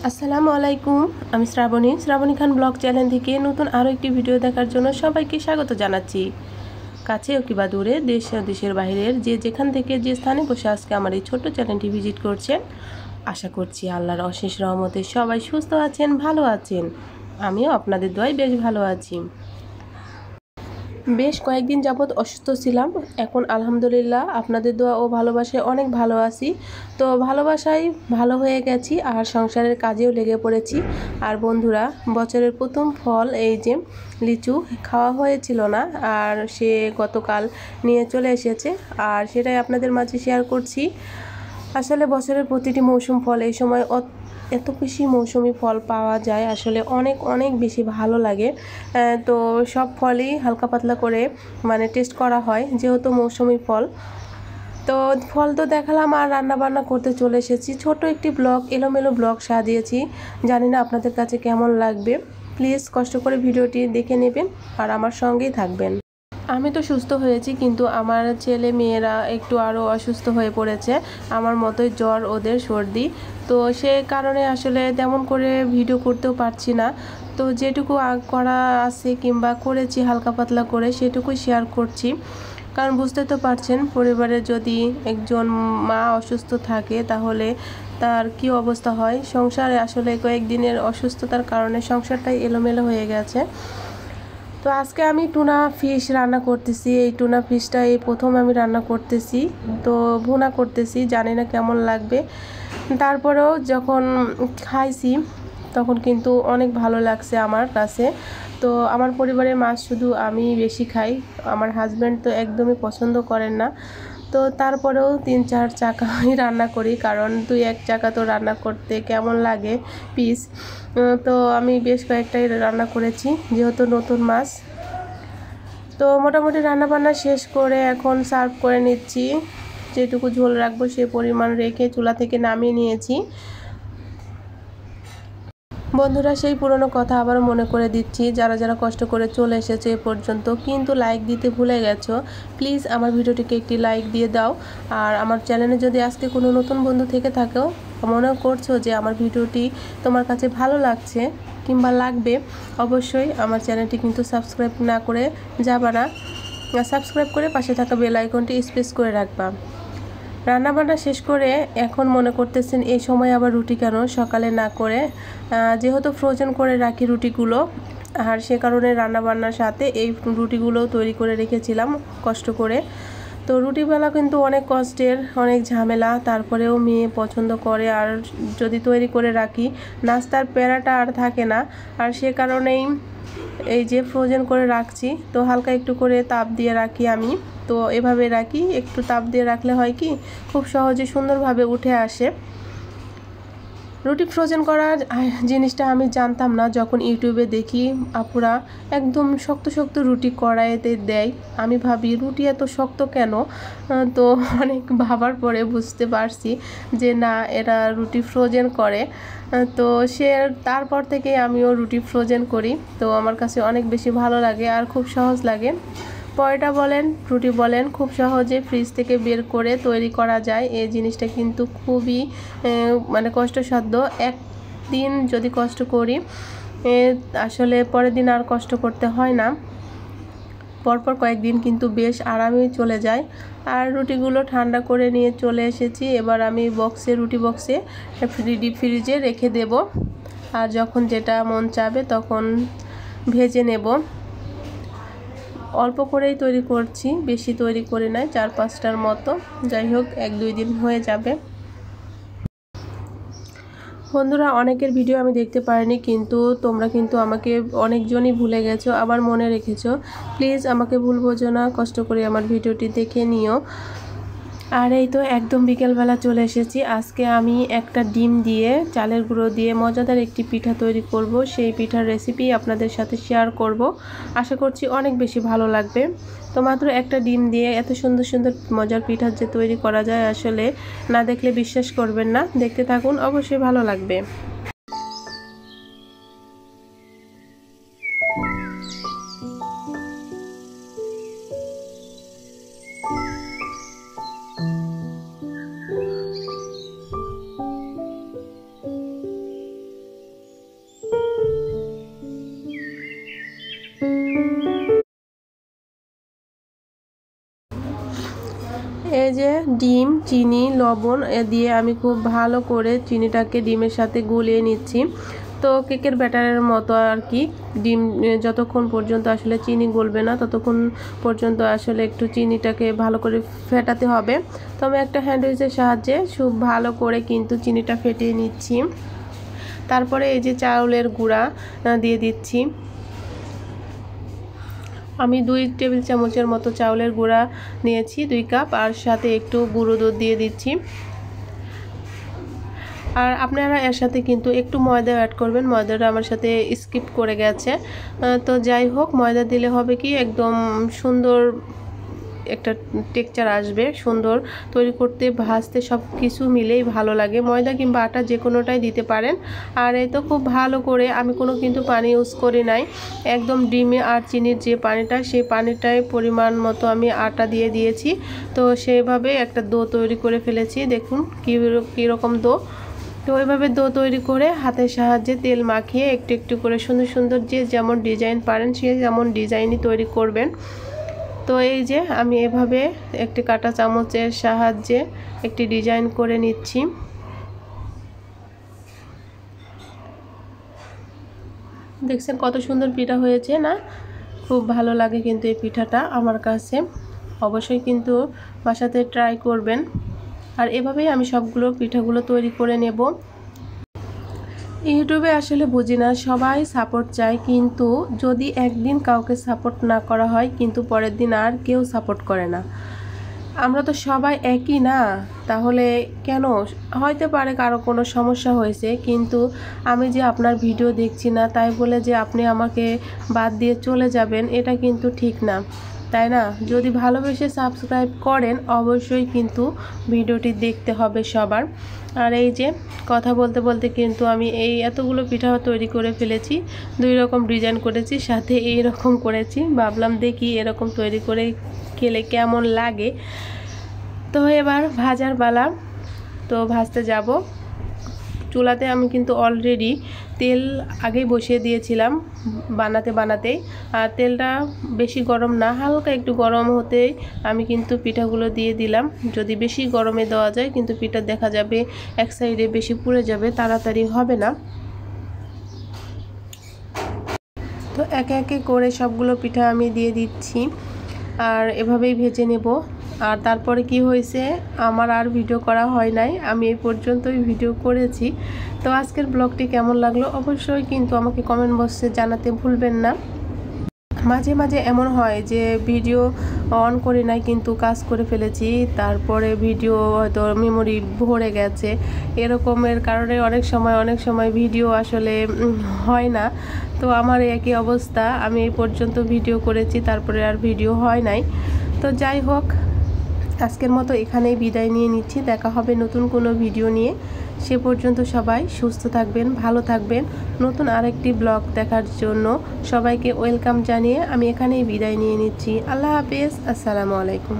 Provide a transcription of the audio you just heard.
আসসালামু আলাইকুম। আমি শ্রাবণী খান ব্লগ চ্যানেল থেকে নতুন আরও একটি ভিডিও দেখার জন্য সবাইকে স্বাগত জানাচ্ছি। কাছেও কিংবা দূরে, দেশ ও দেশের বাইরের যে যেখান থেকে যে স্থানে বসে আজকে আমার এই ছোট্ট চ্যানেলটি ভিজিট করছেন, আশা করছি আল্লাহর অশেষ রহমতে সবাই সুস্থ আছেন, ভালো আছেন। আমিও আপনাদের দোয়ায় বেশ ভালো আছি। বেশ কয়েকদিন যাবৎ অসুস্থ ছিলাম, এখন আলহামদুলিল্লাহ আপনাদের দোয়া ও ভালোবাসায় অনেক ভালো আছি। তো ভালোবাসায় ভালো হয়ে গেছি আর সংসারের কাজেও লেগে পড়েছি। আর বন্ধুরা, বছরের প্রথম ফল এই যে লিচু খাওয়া হয়েছিল না, আর সে গতকাল নিয়ে চলে এসেছে, আর সেটাই আপনাদের মাঝে শেয়ার করছি। আসলে বছরের প্রতিটি মৌসুম ফল এই সময় এত বেশি মৌসুমি ফল পাওয়া যায়, আসলে অনেক অনেক বেশি ভালো লাগে। তো সব ফলই হালকা পাতলা করে টেস্ট করা হয়, যেহেতু মৌসুমি ফল। তো ফল তো দেখালাম, আর রান্না বান্না করতে চলে এসেছি। ছোট একটি ব্লগ, এলোমেলো ব্লগ সাজিয়েছি, জানি না আপনাদের কাছে কেমন লাগবে। প্লিজ কষ্ট করে ভিডিওটি দেখে নেবেন আর আমার সঙ্গেই থাকবেন। আমি তো সুস্থ হয়েছি, কিন্তু আমার ছেলে মেয়েরা একটু আরও অসুস্থ হয়ে পড়েছে, আমার মতোই জ্বর, ওদের সর্দি। তো সে কারণে আসলে তেমন করে ভিডিও করতেও পারছি না। তো যেটুকু করা আছে কিংবা করেছি হালকা পাতলা করে, সেটুকুই শেয়ার করছি। কারণ বুঝতে তো পারছেন, পরিবারে যদি একজন মা অসুস্থ থাকে তাহলে তার কি অবস্থা হয়। সংসারে আসলে কয়েকদিনের অসুস্থতার কারণে সংসারটাই এলোমেলো হয়ে গেছে। তো আজকে আমি টুনা ফিশ রান্না করতেছি। এই টুনা ফিশটা এই প্রথম আমি রান্না করতেছি, তো ভুনা করতেছি, জানি না কেমন লাগবে। তারপরেও যখন খাইছি তখন কিন্তু অনেক ভালো লাগছে আমার কাছে। তো আমার পরিবারের মাছ শুধু আমি বেশি খাই, আমার হাজব্যান্ড তো একদমই পছন্দ করেন না। তো তারপরেও 3-4 চাকা আমি রান্না করি, কারণ 2-1 চাকা তো রান্না করতে কেমন লাগে পিস। তো আমি বেশ কয়েকটাই রান্না করেছি, যেহেতু নতুন মাছ। তো মোটামুটি রান্নাবান্না শেষ করে এখন সার্ভ করে নিচ্ছি। যেটুকু ঝোল রাখবো সে পরিমাণ রেখে চুলা থেকে নামিয়ে নিয়েছি। বন্ধুরা, সেই পুরনো কথা আবার মনে করে দিচ্ছি, যারা যারা কষ্ট করে চলে এসেছে এ পর্যন্ত কিন্তু লাইক দিতে ভুলে গেছো, প্লিজ আমার ভিডিওটিকে একটি লাইক দিয়ে দাও। আর আমার চ্যানেলে যদি আজকে কোনো নতুন বন্ধু থেকে থাকো, মনে করছো যে আমার ভিডিওটি তোমার কাছে ভালো লাগছে কিংবা লাগবে, অবশ্যই আমার চ্যানেলটি কিন্তু সাবস্ক্রাইব না করে যাবা না। সাবস্ক্রাইব করে পাশে থাকা বেল আইকনটি প্রেস করে রাখবা। রান্নাবান্না শেষ করে এখন মনে করতেছেন এই সময় আবার রুটি কেন সকালে না করে। যেহেতু ফ্রোজেন করে রাখি রুটিগুলো, আর সে কারণে রান্নাবান্নার সাথে এই রুটিগুলো তৈরি করে রেখেছিলাম কষ্ট করে। তো রুটিবেলা কিন্তু অনেক কষ্টের, অনেক ঝামেলা, তারপরেও মেয়ে পছন্দ করে, আর যদি তৈরি করে রাখি নাস্তার প্যারাটা আর থাকে না। আর সে কারণেই এই যে ফ্রোজেন করে রাখছি। তো হালকা একটু করে তাপ দিয়ে রাখি আমি, তো এভাবে রাখি, একটু তাপ দিয়ে রাখলে হয় কি খুব সহজে সুন্দরভাবে উঠে আসে। রুটি ফ্রোজেন করার জিনিসটা আমি জানতাম না, যখন ইউটিউবে দেখি আপুরা একদম শক্ত শক্ত রুটি কড়াইতে দেয়, আমি ভাবি রুটি এত শক্ত কেন। তো অনেক ভাবার পরে বুঝতে পারছি যে না, এরা রুটি ফ্রোজেন করে। তো তারপর থেকে আমিও রুটি ফ্রোজেন করি। তো আমার কাছে অনেক বেশি ভালো লাগে আর খুব সহজ লাগে। পরোটা বলেন, রুটি বলেন, খুব সহজে ফ্রিজ থেকে বের করে তৈরি করা যায়। এই জিনিসটা কিন্তু খুবই কষ্টসাধ্য। একদিন যদি কষ্ট করি, আসলে পরের দিন আর কষ্ট করতে হয় না। পরপর কয়েকদিন কিন্তু বেশ আরামেই চলে যায়। আর রুটিগুলো ঠান্ডা করে নিয়ে চলে এসেছি। এবার আমি রুটি বক্সে ফ্রিজে রেখে দেব, আর যখন যেটা মন চাবে তখন ভেজে নেব। অল্প করেই তৈরি করছি, বেশি তৈরি করে নাই, 4-5টার মতো। যাই হোক, 1-2 দিন হয়ে যাবে। বন্ধুরা, অনেকের ভিডিও আমি দেখতে পারিনি, কিন্তু তোমরা কিন্তু আমাকে অনেকজনই ভুলে গেছো, আবার মনে রেখেছো। প্লিজ আমাকে ভুল বোঝো না, কষ্ট করে আমার ভিডিওটি দেখে নিও। আর এই তো একদম বিকেলবেলা চলে এসেছি। আজকে আমি একটা ডিম দিয়ে, চালের গুঁড়ো দিয়ে মজাদার একটি পিঠা তৈরি করব। সেই পিঠার রেসিপি আপনাদের সাথে শেয়ার করব, আশা করছি অনেক বেশি ভালো লাগবে। তো মাত্র একটা ডিম দিয়ে এত সুন্দর সুন্দর মজার পিঠা যে তৈরি করা যায়, আসলে না দেখলে বিশ্বাস করবেন না। দেখতে থাকুন, অবশ্যই ভালো লাগবে। এই যে ডিম, চিনি, লবণ দিয়ে আমি খুব ভালো করে চিনিটাকে ডিমের সাথে গুলিয়ে নিচ্ছি। তো কেকের ব্যাটারের মতো আর কি, ডিম যতক্ষণ পর্যন্ত আসলে চিনি গলবে না ততক্ষণ পর্যন্ত আসলে একটু চিনিটাকে ভালো করে ফেটাতে হবে। তো আমি একটা হ্যান্ড উইচের সাহায্যে খুব ভালো করে কিন্তু চিনিটা ফেটিয়ে নিচ্ছি। তারপরে এই যে চাউলের গুঁড়া দিয়ে দিচ্ছি। আমি 2 টেবিল চামচের মতো চাউলের গুঁড়া নিয়েছি, 2 কাপ, আর সাথে একটু গুঁড়ো দুধ দিয়ে দিচ্ছি। আর আপনারা এর সাথে কিন্তু একটু ময়দা অ্যাড করবেন, ময়দাটা আমার সাথে স্কিপ করে গেছে। তো যাই হোক, ময়দা দিলে হবে কি একদম সুন্দর একটা টেক্সচার আসবে, সুন্দর তৈরি করতে ভাজতে সব কিছু মিলেই ভালো লাগে। ময়দা কিংবা আটা যে কোনোটাই দিতে পারেন। আর এই তো খুব ভালো করে আমি কোনো কিন্তু পানি ইউজ করি নাই, একদম ডিমে আর চিনির যে পানিটা সেই পানিটাই পরিমাণ মতো আমি আটা দিয়ে দিয়েছি। তো সেইভাবে একটা ডো তৈরি করে ফেলেছি, দেখুন কীরকম ডো। তো ওইভাবে ডো তৈরি করে হাতের সাহায্যে তেল মাখিয়ে একটু একটু করে সুন্দর সুন্দর যে যেমন ডিজাইন পারেন সে যেমন ডিজাইনই তৈরি করবেন। তো এই যে আমি এভাবে একটি কাঁটা চামচের সাহায্যে একটি ডিজাইন করে নিচ্ছি। দেখছেন কত সুন্দর পিঠা হয়েছে না? খুব ভালো লাগে কিন্তু এই পিঠাটা আমার কাছে। অবশ্যই কিন্তু বাসাতে ট্রাই করবেন। আর এভাবেই আমি সবগুলো পিঠাগুলো তৈরি করে নেব। ইউটিউবে আসলে বুঝি না, সবাই সাপোর্ট চায়, কিন্তু যদি একদিন কাউকে সাপোর্ট না করা হয় কিন্তু পরের দিন আর কেউ সাপোর্ট করে না। আমরা তো সবাই একই না, তাহলে কেন? হয়তো পারে কারো কোনো সমস্যা হয়েছে, কিন্তু আমি যে আপনার ভিডিও দেখছি না তাই বলে যে আপনি আমাকে বাদ দিয়ে চলে যাবেন, এটা কিন্তু ঠিক না, তাই না? যদি ভালোবেসে সাবস্ক্রাইব করেন অবশ্যই কিন্তু ভিডিওটি দেখতে হবে সবার। আর এই যে কথা বলতে বলতে কিন্তু আমি এই এতগুলো পিঠা তৈরি করে ফেলেছি, 2 রকম ডিজাইন করেছি, সাথে এই রকম করেছি। ভাবলাম দেখি এরকম তৈরি করে খেলে কেমন লাগে। তো এবার ভাজার পালা, তো ভাজতে যাব। চুলাতে আমি কিন্তু অলরেডি তেল আগেই বসিয়ে দিয়েছিলাম বানাতেই। আর তেলটা বেশি গরম না, হালকা একটু গরম হতেই আমি কিন্তু পিঠাগুলো দিয়ে দিলাম। যদি বেশি গরমে দেওয়া যায় কিন্তু পিঠা দেখা যাবে এক সাইডে বেশি পুড়ে যাবে, তাড়াতাড়ি হবে না। তো একে একে করে সবগুলো পিঠা আমি দিয়ে দিচ্ছি আর এভাবেই ভেজে নেব। আর তারপরে কি হয়েছে, আমার আর ভিডিও করা হয় নাই, আমি এই পর্যন্তই ভিডিও করেছি। তো আজকের ব্লগটি কেমন লাগলো অবশ্যই কিন্তু আমাকে কমেন্ট বক্সে জানাতে ভুলবেন না। মাঝে মাঝে এমন হয় যে ভিডিও অন করে নাই কিন্তু কাজ করে ফেলেছি, তারপরে ভিডিও হয়তো মেমোরি ভরে গেছে, এরকমের কারণে অনেক সময় ভিডিও আসলে হয় না। তো আমার একই অবস্থা, আমি এই পর্যন্ত ভিডিও করেছি তারপরে আর ভিডিও হয় নাই। তো যাই হোক, আজকের মতো এখানেই বিদায় নিয়ে নিচ্ছি। দেখা হবে নতুন কোনো ভিডিও নিয়ে। সে পর্যন্ত সবাই সুস্থ থাকবেন, ভালো থাকবেন। নতুন আরেকটি ব্লগ দেখার জন্য সবাইকে ওয়েলকাম জানিয়ে আমি এখানেই বিদায় নিয়ে নিচ্ছি। আল্লাহ হাফেজ, আসসালামু আলাইকুম।